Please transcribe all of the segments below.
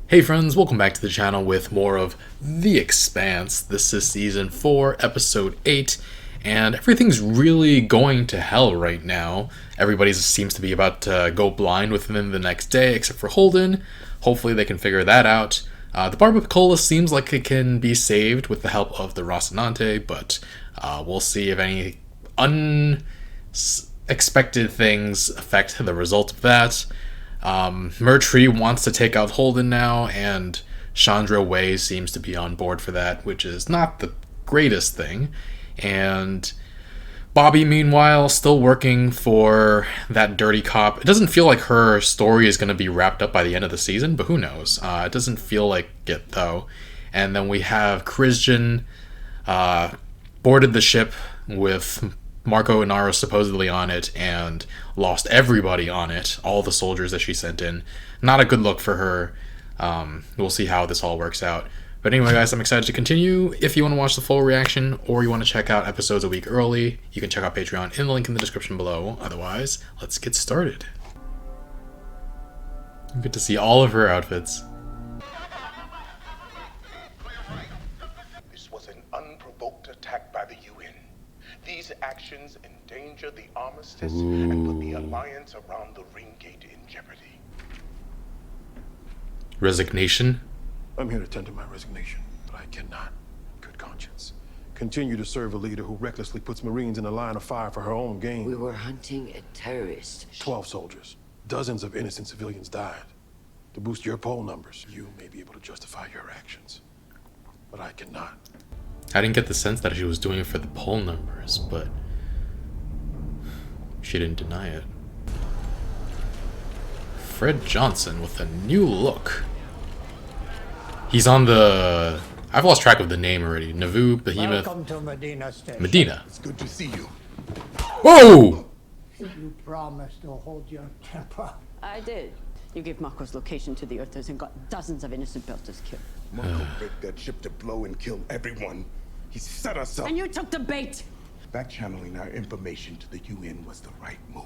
Hey friends, welcome back to the channel with more of The Expanse. This is Season 4, Episode 8, and everything's really going to hell right now. Everybody seems to be about to go blind within the next day, except for Holden. Hopefully they can figure that out. The Barbacola seems like it can be saved with the help of the Rocinante, but we'll see if any unexpected things affect the result of that. Murtry wants to take out Holden now, and Chandra Wei seems to be on board for that, which is not the greatest thing. And Bobby, meanwhile, still working for that dirty cop. It doesn't feel like her story is going to be wrapped up by the end of the season, but who knows? It doesn't feel like it, though. And then we have Christian boarded the ship with Marco and Nara supposedly on it and lost everybody on it, all the soldiers that she sent in. Not a good look for her. We'll see how this all works out. But anyway, guys, I'm excited to continue. If you want to watch the full reaction or you want to check out episodes a week early, you can check out Patreon in the link in the description below. Otherwise, let's get started. Good to see all of her outfits. This was an unprovoked attack by the UN. These actions endanger the armistice and put the alliance around the ring gate in jeopardy. Resignation? I'm here to tender my resignation, but I cannot, in good conscience, continue to serve a leader who recklessly puts Marines in a line of fire for her own gain. We were hunting a terrorist. 12 soldiers. Dozens of innocent civilians died. To boost your poll numbers, you may be able to justify your actions, but I cannot. I didn't get the sense that she was doing it for the poll numbers, but she didn't deny it. Fred Johnson with a new look. He's on the... I've lost track of the name already. Nauvoo, Behemoth... Welcome to Medina Station. Medina. It's good to see you. Whoa! You promised to hold your temper. I did. You gave Marco's location to the Earthers and got dozens of innocent belters killed. Marco begged that ship to blow and kill everyone. He set us up. And you took the bait! Back channeling our information to the UN was the right move.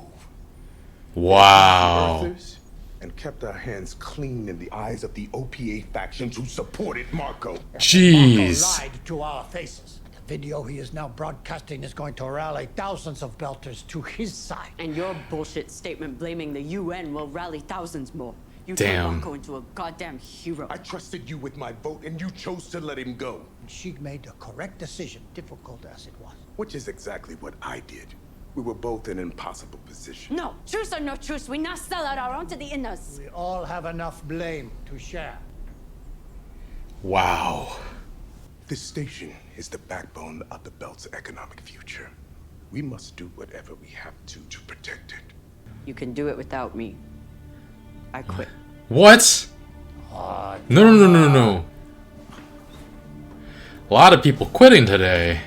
Wow. Earthers, and kept our hands clean in the eyes of the OPA factions who supported Marco. Jeez. Marco lied to our faces. The video he is now broadcasting is going to rally thousands of belters to his side. And your bullshit statement blaming the UN will rally thousands more. You Damn. turned Marco into a goddamn hero. I trusted you with my vote, and you chose to let him go. She made the correct decision, difficult as it was. Which is exactly what I did. We were both in an impossible position. No, truce or no truce, we not sell out our own to the inners. We all have enough blame to share. Wow. This station is the backbone of the Belt's economic future. We must do whatever we have to protect it. You can do it without me. I quit. What? No. A lot of people quitting today.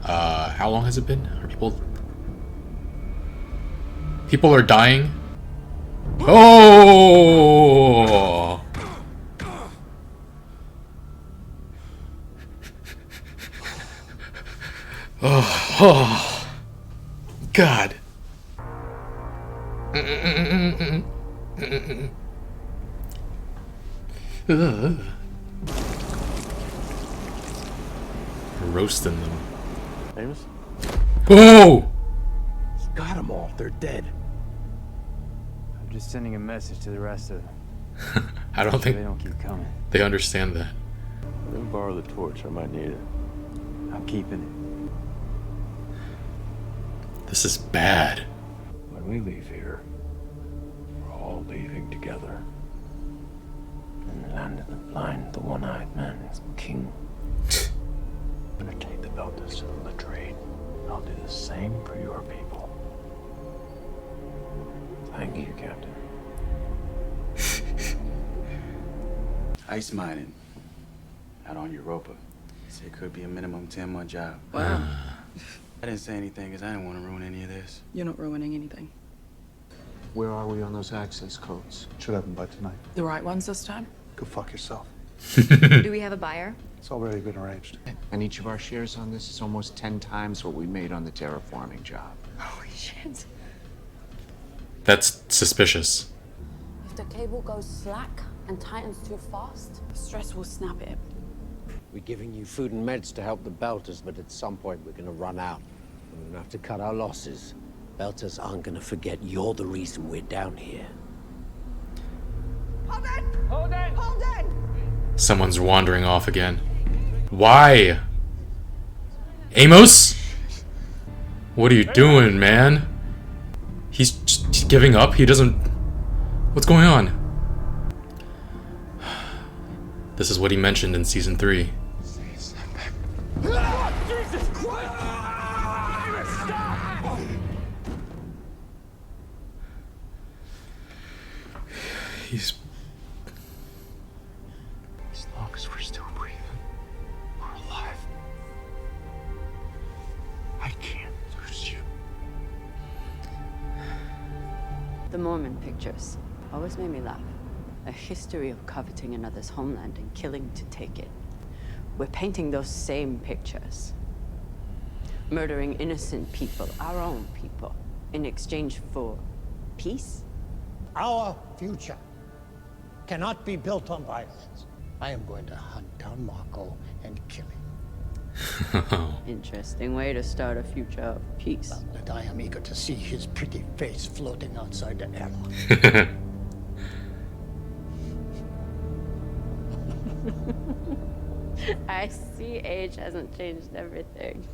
How long has it been? Are people are dying? Oh! Oh, God. Roasting them. Amos? Whoa! Got them all. They're dead. I'm just sending a message to the rest of them. I don't So think they don't keep coming. they understand that. Let me borrow the torch. I might need it. I'm keeping it. This is bad. When we leave here, we're all leaving together. In the land of the blind, the one-eyed man is king. I'm gonna take the Belters to the Latrine. I'll do the same for your people. Thank you, Captain. Ice mining out on Europa. So it could be a minimum 10-month job. Wow. I didn't say anything because I didn't want to ruin any of this. You're not ruining anything. Where are we on those access codes? Should have them by tonight. The right ones this time? Go fuck yourself. Do we have a buyer? It's already been arranged. And each of our shares on this is almost 10 times what we made on the terraforming job. Holy shit. That's suspicious. If the cable goes slack, And Titan's too fast. Stress will snap it. We're giving you food and meds to help the Belters, but at some point we're gonna run out. We're gonna have to cut our losses. Belters aren't gonna forget you're the reason we're down here. Hold it! Hold it! Hold it! Someone's wandering off again. Why? Amos? What are you doing, man? He's just giving up? He doesn't... What's going on? This is what he mentioned in Season 3. Jesus Christ! Stop! He's... As long as we're still breathing, we're alive. I can't lose you. The Mormon pictures always made me laugh. A history of coveting another's homeland and killing to take it. We're painting those same pictures. Murdering innocent people, our own people, in exchange for peace? Our future cannot be built on violence. I am going to hunt down Marco and kill him. Interesting way to start a future of peace. And I am eager to see his pretty face floating outside the airlock. I see age hasn't changed everything.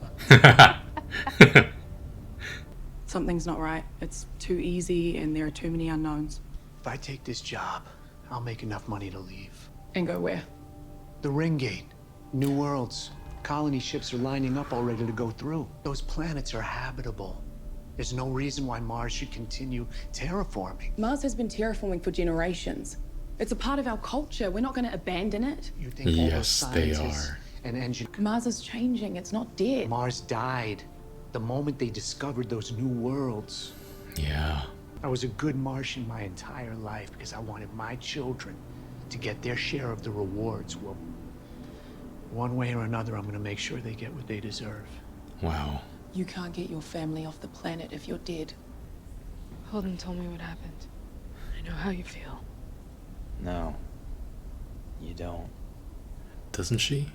Something's not right. It's too easy and there are too many unknowns. If I take this job, I'll make enough money to leave. And go where? The Ring Gate. New worlds. Colony ships are lining up all ready to go through. Those planets are habitable. There's no reason why Mars should continue terraforming. Mars has been terraforming for generations. It's a part of our culture. We're not going to abandon it. You think all those Yes, they scientists are. and engineers... Mars is changing. It's not dead. Mars died the moment they discovered those new worlds. Yeah. I was a good Martian my entire life because I wanted my children to get their share of the rewards. Well, one way or another, I'm going to make sure they get what they deserve. Wow. You can't get your family off the planet if you're dead. Holden told me what happened. I know how you feel. No, you don't. Doesn't she?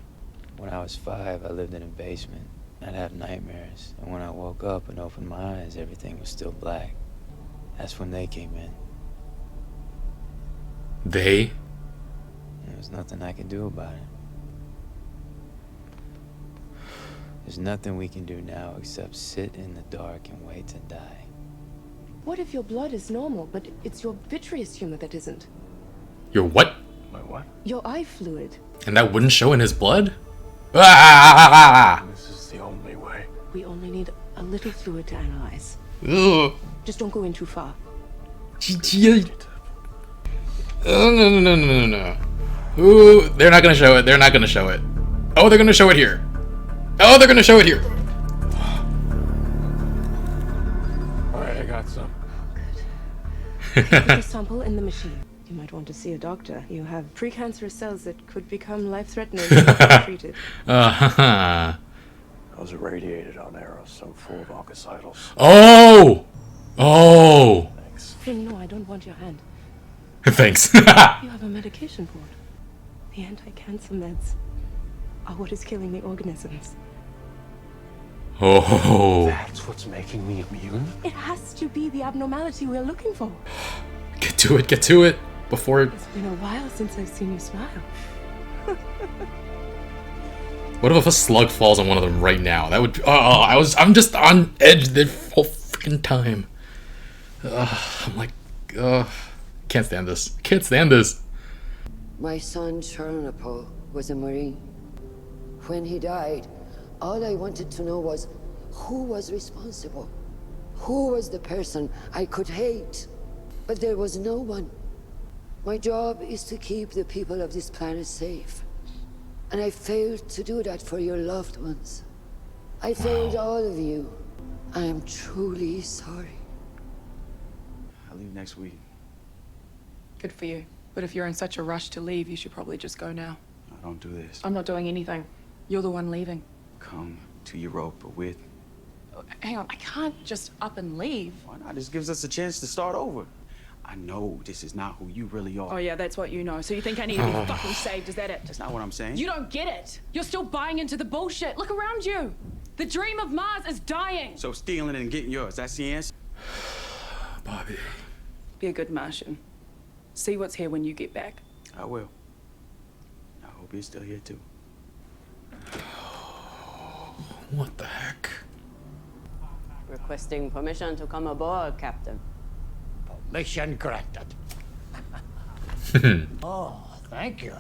When I was 5, I lived in a basement. I'd have nightmares, and when I woke up and opened my eyes, everything was still black. That's when they came in. They? There was nothing I could do about it. There's nothing we can do now except sit in the dark and wait to die. What if your blood is normal, but it's your vitreous humor that isn't? Your what? My what? Your eye fluid. And that wouldn't show in his blood? Ah! This is the only way. We only need a little fluid to analyze. Ugh. Just don't go in too far. No. Ooh, they're not gonna show it. They're not gonna show it. Oh, they're gonna show it here. Oh, they're gonna show it here. All right, I got some. Put the sample in the machine. You might want to see a doctor. You have precancerous cells that could become life-threatening if not treated. I was irradiated on arrows, so full of oncocytals. Oh! Oh! Thanks. Finn, no, I don't want your hand. Thanks. You have a medication board. The anti-cancer meds are what is killing the organisms. Oh. That's what's making me immune? It has to be the abnormality we're looking for. Get to it, get to it. Before... It's been a while since I've seen you smile. What if a slug falls on one of them right now? That would... I'm just on edge the whole freaking time. I'm like... can't stand this. Can't stand this. My son, Chernobyl, was a Marine. When he died, all I wanted to know was who was responsible? Who was the person I could hate? But there was no one. My job is to keep the people of this planet safe. And I failed to do that for your loved ones. I failed all of you. I am truly sorry. I leave next week. Good for you. But if you're in such a rush to leave, you should probably just go now. I don't do this. I'm not doing anything. You're the one leaving. Come to Europa with... Hang on, I can't just up and leave. Why not? This gives us a chance to start over. I know this is not who you really are. Oh yeah, that's what you know. So you think I need to be fucking saved, is that it? That's not what I'm saying. You don't get it. You're still buying into the bullshit. Look around you. The dream of Mars is dying. So stealing and getting yours, that's the answer? Bobby. Be a good Martian. See what's here when you get back. I will. I hope you're still here too. What the heck? Requesting permission to come aboard, Captain. Mission granted. Oh, thank you.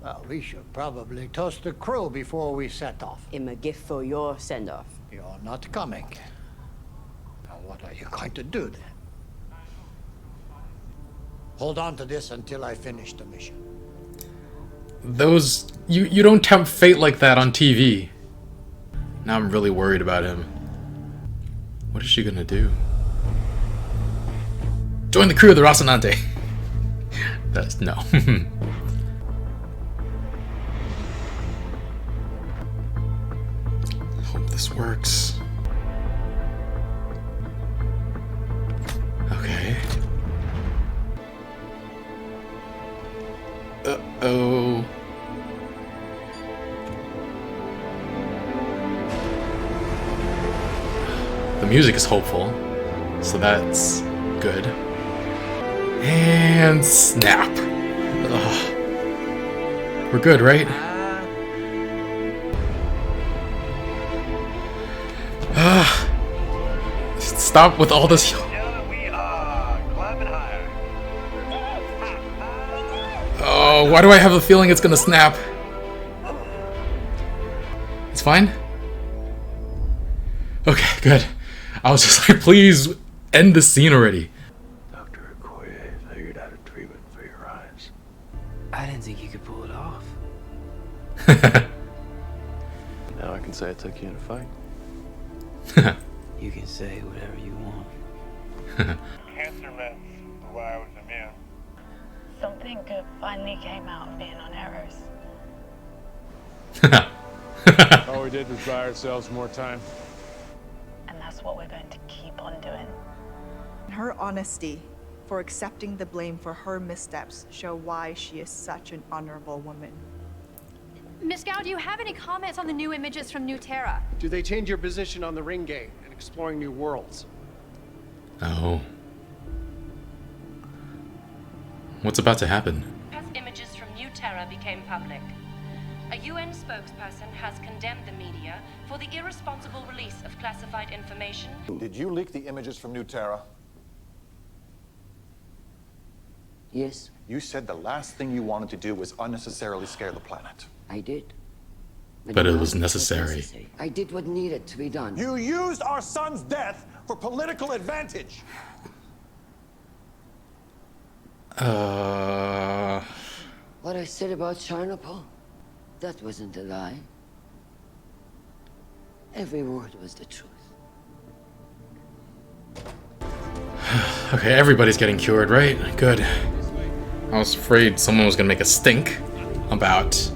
Well, we should probably toast the crew before we set off. I'm a gift for your send-off. You're not coming. Now, what are you going to do then? Hold on to this until I finish the mission. Those... You don't tempt fate like that on TV. Now I'm really worried about him. What is she gonna do? Join the crew of the Rocinante. That's... no. Hope this works. Okay. Uh-oh. The music is hopeful, so that's good. And snap. Ugh. We're good, right? Stop with all this. Oh, why do I have a feeling it's gonna snap? It's fine? Okay, good. I was just like, please end the scene already. Dr. Okoye figured out a treatment for your eyes. I didn't think you could pull it off. Now I can say I took you in a fight. You can say whatever you want. Cancer meds, the way I was immune. Something good finally came out of being on errors. All we did was buy ourselves more time. And that's what we're going to keep on doing. Her honesty for accepting the blame for her missteps show why she is such an honorable woman. Miss Gao, do you have any comments on the new images from New Terra? Do they change your position on the ring gate and exploring new worlds? Oh. What's about to happen? As images from New Terra became public, a UN spokesperson has condemned the media for the irresponsible release of classified information. Did you leak the images from New Terra? Yes. You said the last thing you wanted to do was unnecessarily scare the planet. I did. But it was necessary. I did what needed to be done. You used our son's death for political advantage. What I said about Chernobyl, that wasn't a lie. Every word was the truth. Okay, everybody's getting cured, right? Good. I was afraid someone was gonna make a stink about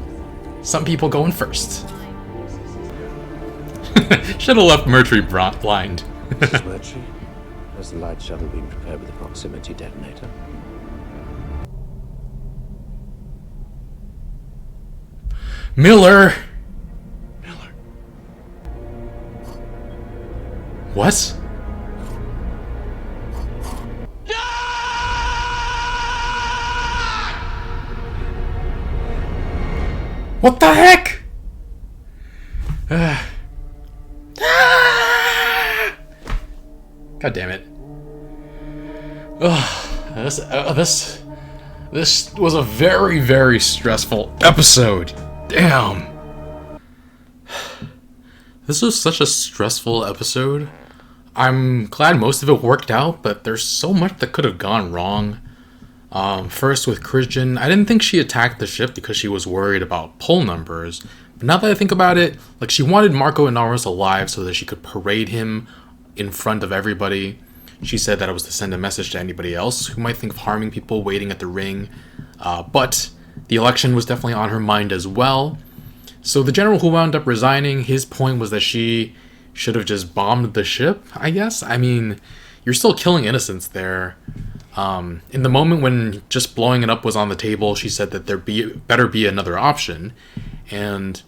some people going first. Should have left Mercury blind. Mrs. Mercury, has the light shuttle been prepared with a proximity detonator? Miller! What? What the heck? God damn it. This was a very, very stressful episode. Damn. This was such a stressful episode. I'm glad most of it worked out, but there's so much that could have gone wrong. First with Christian, I didn't think she attacked the ship because she was worried about poll numbers. But now that I think about it, like, she wanted Marco and Naros alive so that she could parade him in front of everybody. She said that it was to send a message to anybody else who might think of harming people waiting at the ring. But the election was definitely on her mind as well. So the general who wound up resigning, his point was that she should have just bombed the ship, I guess? I mean, you're still killing innocents there. In the moment when just blowing it up was on the table, she said that better be another option. And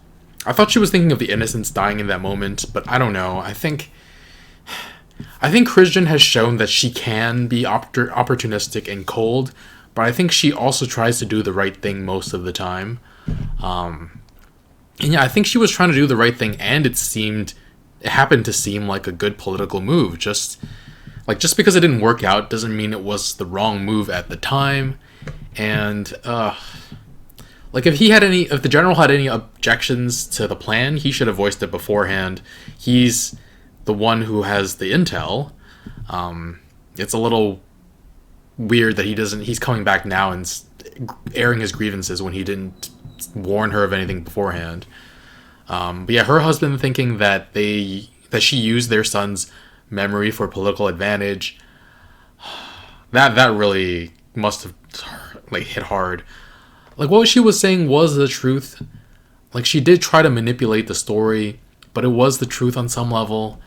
I thought she was thinking of the innocents dying in that moment, but I don't know. I think Christian has shown that she can be opportunistic and cold, but I think she also tries to do the right thing most of the time. And yeah, I think she was trying to do the right thing, and it happened to seem like a good political move. Just because it didn't work out doesn't mean it was the wrong move at the time. And if the general had any objections to the plan, he should have voiced it beforehand. He's the one who has the intel. It's a little weird that he's coming back now and airing his grievances when he didn't warn her of anything beforehand. But yeah, her husband thinking that she used their son's memory for political advantage, that really must have hit hard. What she was saying was the truth. She did try to manipulate the story, but it was the truth on some level.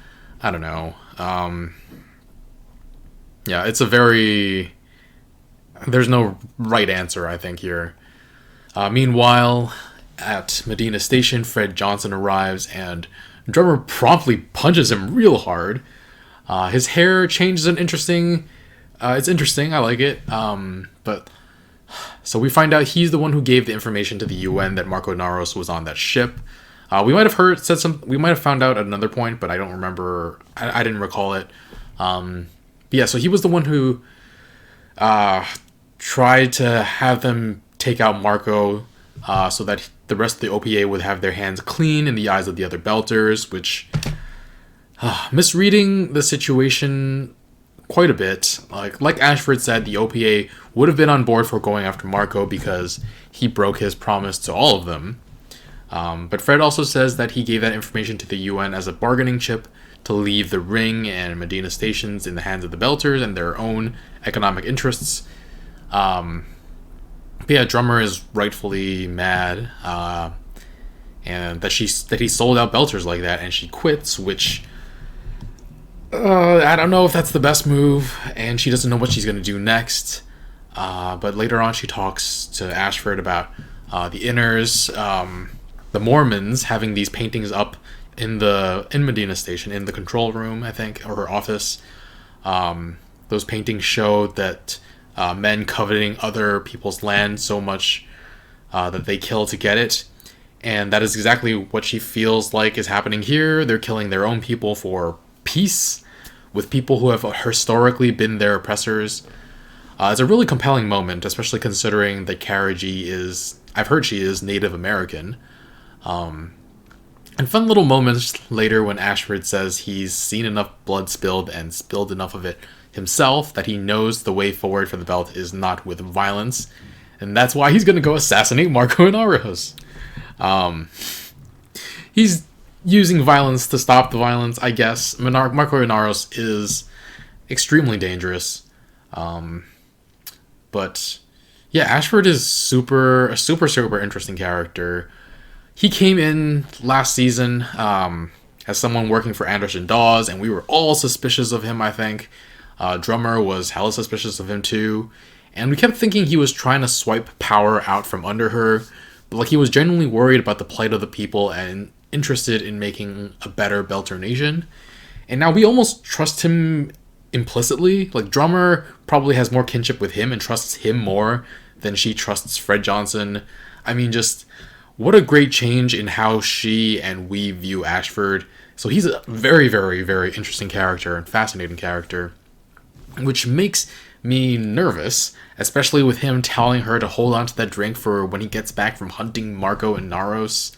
I don't know. Yeah, there's no right answer, I think, here. Meanwhile, at Medina Station, Fred Johnson arrives, and Drummer promptly punches him real hard. His hair changes it's interesting, I like it. But so we find out he's the one who gave the information to the UN that Marco Naros was on that ship. We might have found out at another point, but I don't remember. I didn't recall it. But yeah, so he was the one who tried to have them take out Marco, so that the rest of the OPA would have their hands clean in the eyes of the other Belters, which misreading the situation quite a bit. Like Ashford said, the OPA would have been on board for going after Marco because he broke his promise to all of them. But Fred also says that he gave that information to the UN as a bargaining chip to leave the Ring and Medina stations in the hands of the Belters and their own economic interests. But yeah, Drummer is rightfully mad, and that he sold out Belters like that, and she quits, which I don't know if that's the best move, and she doesn't know what she's going to do next. But later on, she talks to Ashford about the Inners, the Mormons having these paintings up in Medina Station in the control room, I think, or her office. Those paintings show that men coveting other people's land so much that they kill to get it. And that is exactly what she feels like is happening here. They're killing their own people for peace with people who have historically been their oppressors. It's a really compelling moment, especially considering that Cara G I've heard she is Native American. And fun little moments later when Ashford says he's seen enough blood spilled and spilled enough of it himself that he knows the way forward for the Belt is not with violence, and that's why he's going to go assassinate Marco Inaros. He's using violence to stop the violence, I guess. Marco Inaros is extremely dangerous. But yeah, Ashford is a super interesting character. He came in last season as someone working for Anderson Dawes, and we were all suspicious of him, I think. Drummer was hella suspicious of him too, and we kept thinking he was trying to swipe power out from under her, but he was genuinely worried about the plight of the people and interested in making a better Belter nation. And now we almost trust him implicitly. Drummer probably has more kinship with him and trusts him more than she trusts Fred Johnson. I mean, just what a great change in how she and we view Ashford. So he's a very, very, very interesting character and fascinating character, which makes me nervous, especially with him telling her to hold on to that drink for when he gets back from hunting Marco and Naros.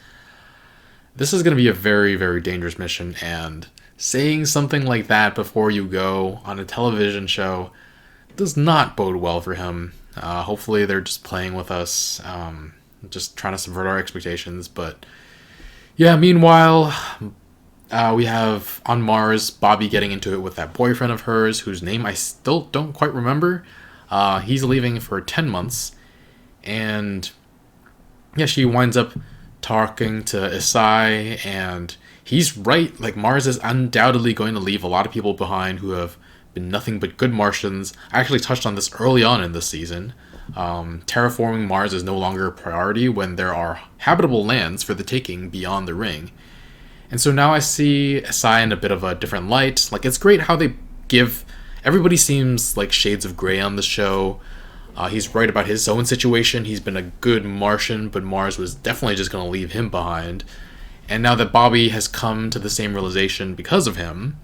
This is going to be a very, very dangerous mission, and saying something like that before you go on a television show does not bode well for him. Hopefully they're just playing with us, just trying to subvert our expectations. But yeah, meanwhile, we have on Mars Bobby getting into it with that boyfriend of hers whose name I still don't quite remember. He's leaving for 10 months, and yeah, she winds up talking to Isai, and he's right. Mars is undoubtedly going to leave a lot of people behind who have been nothing but good Martians. I actually touched on this early on in this season. Terraforming Mars is no longer a priority when there are habitable lands for the taking beyond the ring. And so now I see Asai in a bit of a different light. Like, it's great how they give... Everybody seems like shades of gray on the show. He's right about his own situation. He's been a good Martian, but Mars was definitely just going to leave him behind. And now that Bobby has come to the same realization because of him,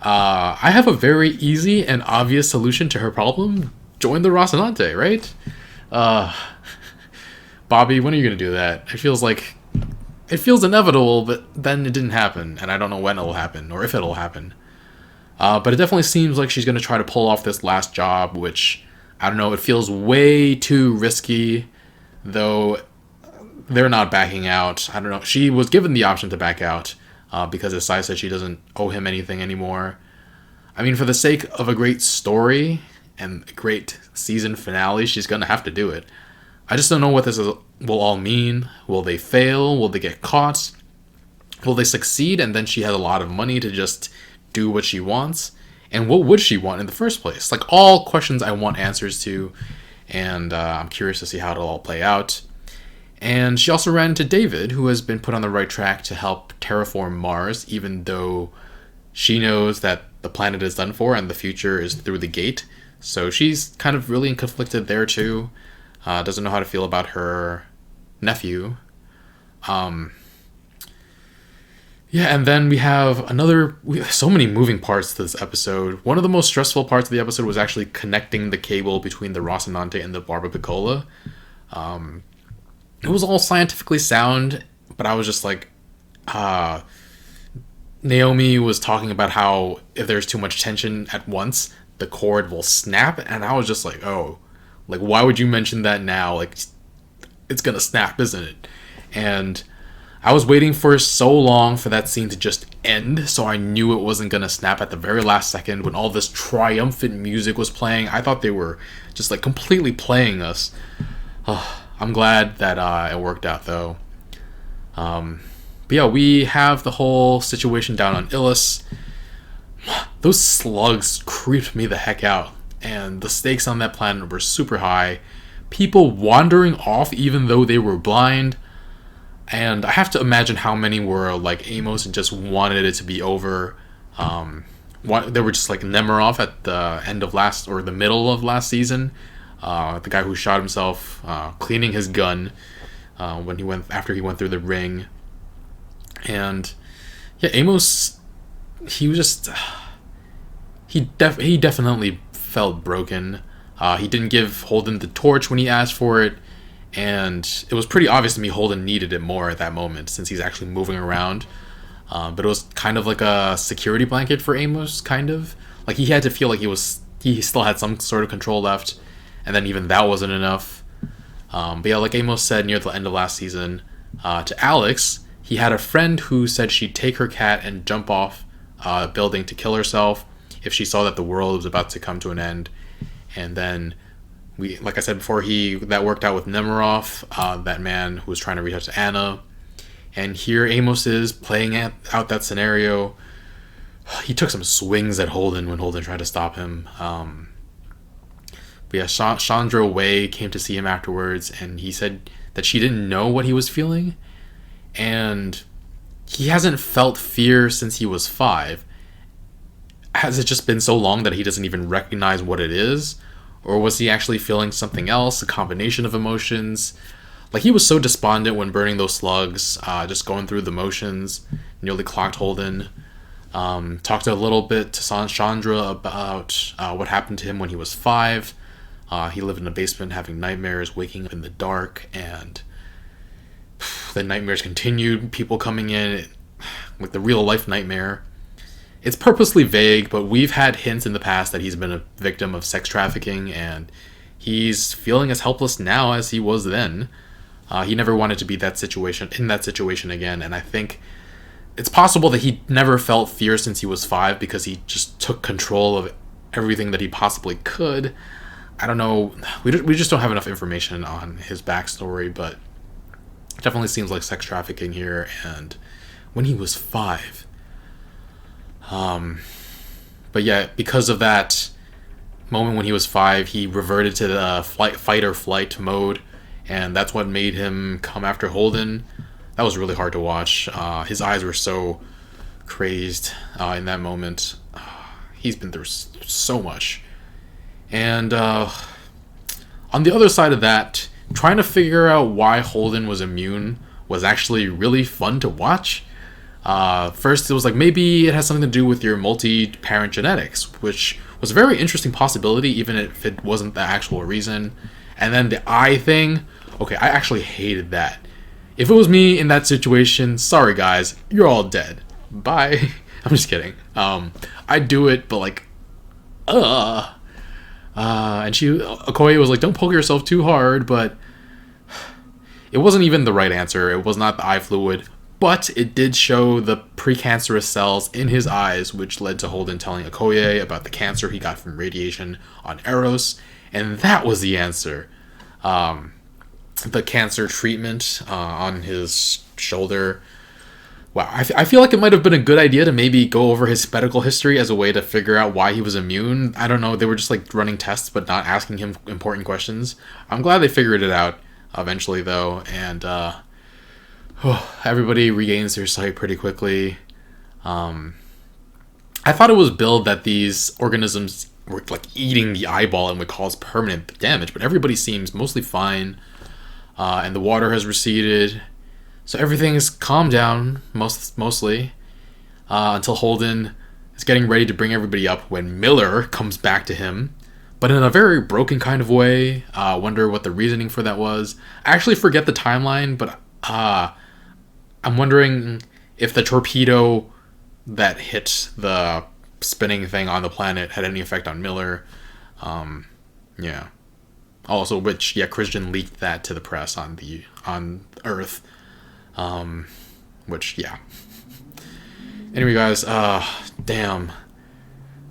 I have a very easy and obvious solution to her problem. Join the Rocinante, right? Bobby, when are you going to do that? It feels inevitable, but then it didn't happen, and I don't know when it'll happen, or if it'll happen. But it definitely seems like she's going to try to pull off this last job, which, I don't know, it feels way too risky, though they're not backing out. I don't know. She was given the option to back out, because Asai said she doesn't owe him anything anymore. I mean, for the sake of a great story and a great season finale, she's going to have to do it. I just don't know what this will all mean. Will they fail? Will they get caught? Will they succeed? And then she has a lot of money to just do what she wants? And what would she want in the first place? Like, all questions I want answers to. And I'm curious to see how it'll all play out. And she also ran into David, who has been put on the right track to help terraform Mars, even though she knows that the planet is done for and the future is through the gate. So she's kind of really conflicted there too. Doesn't know how to feel about her nephew. Yeah, and then we have so many moving parts to this episode. One of the most stressful parts of the episode was actually connecting the cable between the Rocinante and the Barba Piccola. It was all scientifically sound, but I was just like, Naomi was talking about how if there's too much tension at once, the cord will snap, and I was just like, oh, like, why would you mention that now? Like, it's gonna snap, isn't it? And I was waiting for so long for that scene to just end, so I knew it wasn't gonna snap at the very last second when all this triumphant music was playing. I thought they were just like completely playing us. I'm glad that it worked out though. But yeah, we have the whole situation down on Illis. Those slugs creeped me the heck out, and the stakes on that planet were super high. People wandering off even though they were blind. And I have to imagine how many were like Amos and just wanted it to be over. They were just like Nemirov at the end of the middle of last season. The guy who shot himself cleaning his gun after he went through the ring. And yeah, Amos, he was just he definitely felt broken. He didn't give Holden the torch when he asked for it. And it was pretty obvious to me Holden needed it more at that moment since he's actually moving around. But it was kind of like a security blanket for Amos, kind of. Like, he had to feel like he still had some sort of control left. And then even that wasn't enough. But yeah, like Amos said near the end of last season, to Alex, he had a friend who said she'd take her cat and jump off a building to kill herself if she saw that the world was about to come to an end. And then... like I said before, that worked out with Nemirov, that man who was trying to reach out to Anna. And here Amos is playing out that scenario. He took some swings at Holden when Holden tried to stop him. But yeah, Chandra Wei came to see him afterwards, and he said that she didn't know what he was feeling. And he hasn't felt fear since he was 5. Has it just been so long that he doesn't even recognize what it is? Or was he actually feeling something else, a combination of emotions? Like, he was so despondent when burning those slugs, just going through the motions, nearly clocked Holden. Talked a little bit to Chandra about what happened to him when he was 5. He lived in a basement having nightmares, waking up in the dark, and the nightmares continued, people coming in, like the real life nightmare. It's purposely vague, but we've had hints in the past that he's been a victim of sex trafficking, and he's feeling as helpless now as he was then. He never wanted to be in that situation again, and I think it's possible that he never felt fear since he was 5 because he just took control of everything that he possibly could. I don't know. We just don't have enough information on his backstory, but it definitely seems like sex trafficking here, and when he was 5... But yeah, because of that moment when he was 5, he reverted to the fight or flight mode, and that's what made him come after Holden. That was really hard to watch. His eyes were so crazed in that moment. He's been through so much. And on the other side of that, trying to figure out why Holden was immune was actually really fun to watch. First, it was like maybe it has something to do with your multi-parent genetics, which was a very interesting possibility, even if it wasn't the actual reason. And then the eye thing, okay, I actually hated that. If it was me in that situation, sorry guys, you're all dead. Bye. I'm just kidding. I'd do it, but like, and Okoye was like, don't poke yourself too hard, but it wasn't even the right answer. It was not the eye fluid, but it did show the precancerous cells in his eyes, which led to Holden telling Okoye about the cancer he got from radiation on Eros, and that was the answer. The cancer treatment on his shoulder. Wow, I feel like it might have been a good idea to maybe go over his medical history as a way to figure out why he was immune. I don't know, they were just like running tests but not asking him important questions. I'm glad they figured it out eventually though, and everybody regains their sight pretty quickly. I thought it was billed that these organisms were like eating the eyeball and would cause permanent damage, but everybody seems mostly fine, and the water has receded. So everything is calmed down, mostly, until Holden is getting ready to bring everybody up when Miller comes back to him, but in a very broken kind of way. Wonder what the reasoning for that was. I actually forget the timeline, but I'm wondering if the torpedo that hit the spinning thing on the planet had any effect on Miller. Yeah. Also, which, yeah, Christian leaked that to the press on Earth. Which, yeah. Anyway, guys, damn.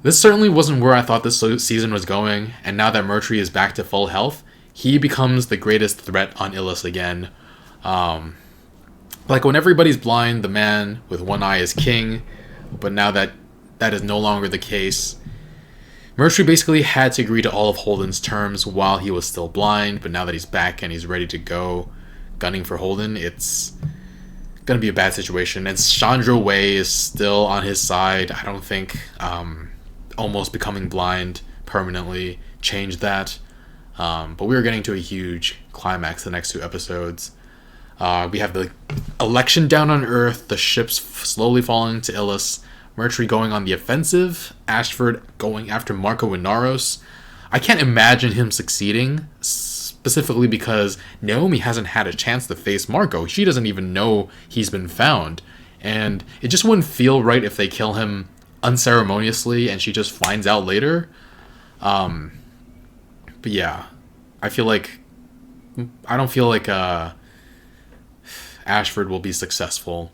This certainly wasn't where I thought this season was going, and now that Murtry is back to full health, he becomes the greatest threat on Ilus again. Like, when everybody's blind, the man with one eye is king, but now that is no longer the case. Murtry basically had to agree to all of Holden's terms while he was still blind, but now that he's back and he's ready to go gunning for Holden, it's gonna be a bad situation. And Chandra Wei is still on his side. I don't think almost becoming blind permanently changed that. But we are getting to a huge climax the next 2 episodes. We have the election down on Earth, the ships slowly falling to Ilus, Murtry going on the offensive, Ashford going after Marco and Naros. I can't imagine him succeeding, specifically because Naomi hasn't had a chance to face Marco. She doesn't even know he's been found. And it just wouldn't feel right if they kill him unceremoniously and she just finds out later. But yeah, I don't feel like Ashford will be successful.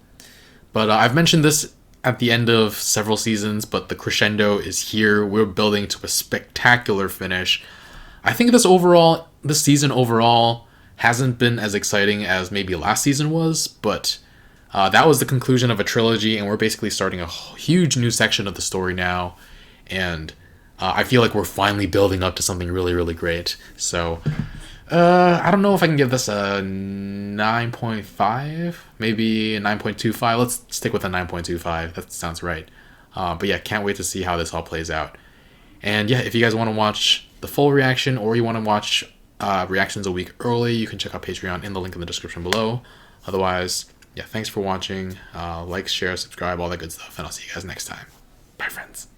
But I've mentioned this at the end of several seasons, but the crescendo is here. We're building to a spectacular finish. I think this season overall hasn't been as exciting as maybe last season was, but that was the conclusion of a trilogy, and we're basically starting a huge new section of the story now, and I feel like we're finally building up to something really, really great. So I don't know if I can give this a 9.5, maybe a 9.25. Let's stick with a 9.25. That sounds right. But yeah, can't wait to see how this all plays out. And yeah, if you guys want to watch the full reaction, or you want to watch reactions a week early, you can check out Patreon in the link in the description below. Otherwise, yeah, thanks for watching. Like, share, subscribe, all that good stuff, and I'll see you guys next time. Bye, friends.